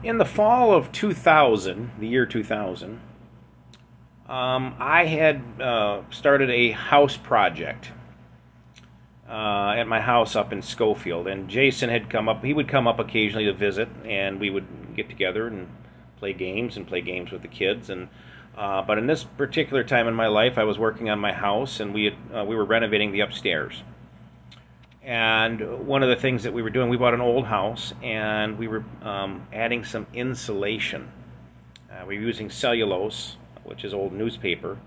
In the fall of 2000, the year 2000, I had started a house project at my house up in Schofield, and Jason had come up. He would come up occasionally to visit, and we would get together and play games with the kids. But in this particular time in my life, I was working on my house, and we were renovating the upstairs. And one of the things that we were doing, we bought an old house, and we were adding some insulation. We were using cellulose, which is old newspaper,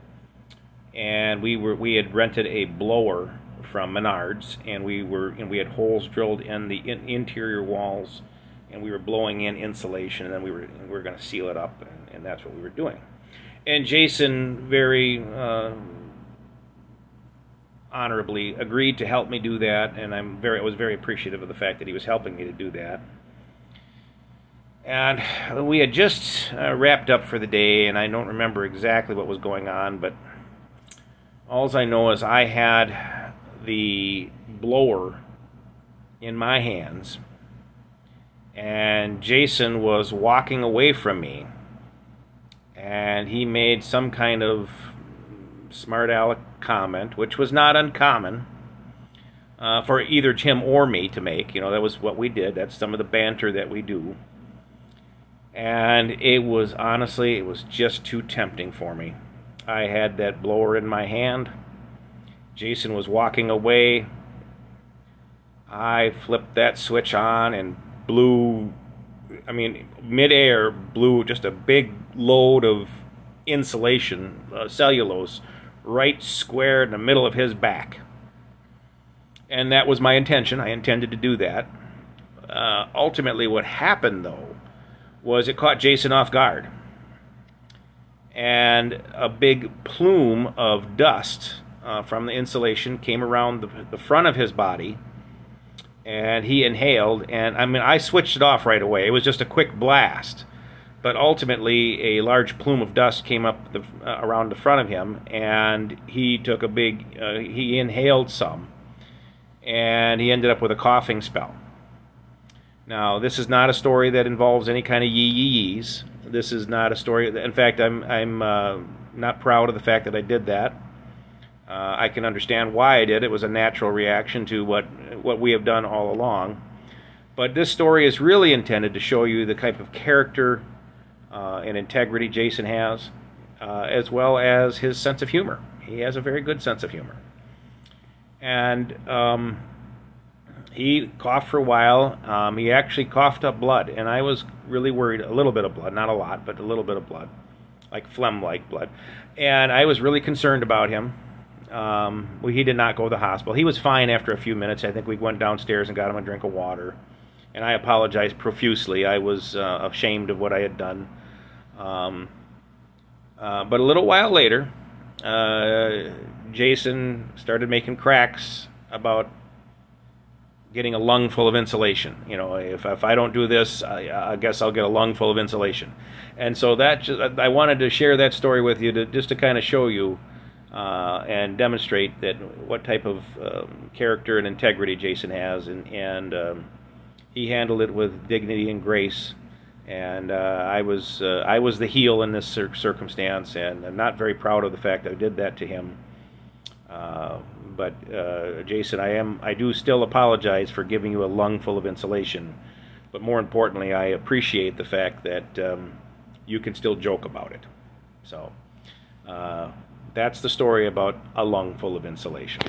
and we had rented a blower from Menards, and we had holes drilled in the interior walls, and we were blowing in insulation, and then we were going to seal it up, and that's what we were doing. And Jason very honorably agreed to help me do that, and I was very appreciative of the fact that he was helping me to do that. And we had just wrapped up for the day, and I don't remember exactly what was going on, but all I know is I had the blower in my hands, and Jason was walking away from me, and he made some kind of smart aleck comment, which was not uncommon for either him or me to make. You know, that was what we did. That's some of the banter that we do. And it was, honestly, it was just too tempting for me. I had that blower in my hand. Jason was walking away. I flipped that switch on and blew, I mean, midair blew just a big load of insulation, cellulose, right square in the middle of his back. And that was my intention. I intended to do that. Ultimately, what happened, though, was it caught Jason off guard. And a big plume of dust from the insulation came around the front of his body, and he inhaled, and I mean, I switched it off right away. It was just a quick blast. But ultimately, a large plume of dust came up around the front of him, and he took a big, he inhaled some, and he ended up with a coughing spell. Now, this is not a story that involves any kind of yee-yee-yees. This is not a story, in fact, I'm not proud of the fact that I did that. I can understand why I did. It was a natural reaction to what we have done all along. But this story is really intended to show you the type of character and integrity Jason has, as well as his sense of humor. He has a very good sense of humor. And he coughed for a while. He actually coughed up blood, and I was really worried. A little bit of blood, not a lot, but a little bit of blood, like phlegm-like blood. And I was really concerned about him. Well, he did not go to the hospital. He was fine after a few minutes. I think we went downstairs and got him a drink of water. And I apologized profusely. I was ashamed of what I had done. But a little while later, Jason started making cracks about getting a lung full of insulation. You know, if I don't do this, I guess I'll get a lung full of insulation. And so I wanted to share that story with you just to kind of show you and demonstrate that what type of character and integrity Jason has, and he handled it with dignity and grace. And I was the heel in this circumstance, and I'm not very proud of the fact that I did that to him. But Jason, I do still apologize for giving you a lung full of insulation. But more importantly, I appreciate the fact that you can still joke about it. So that's the story about a lung full of insulation.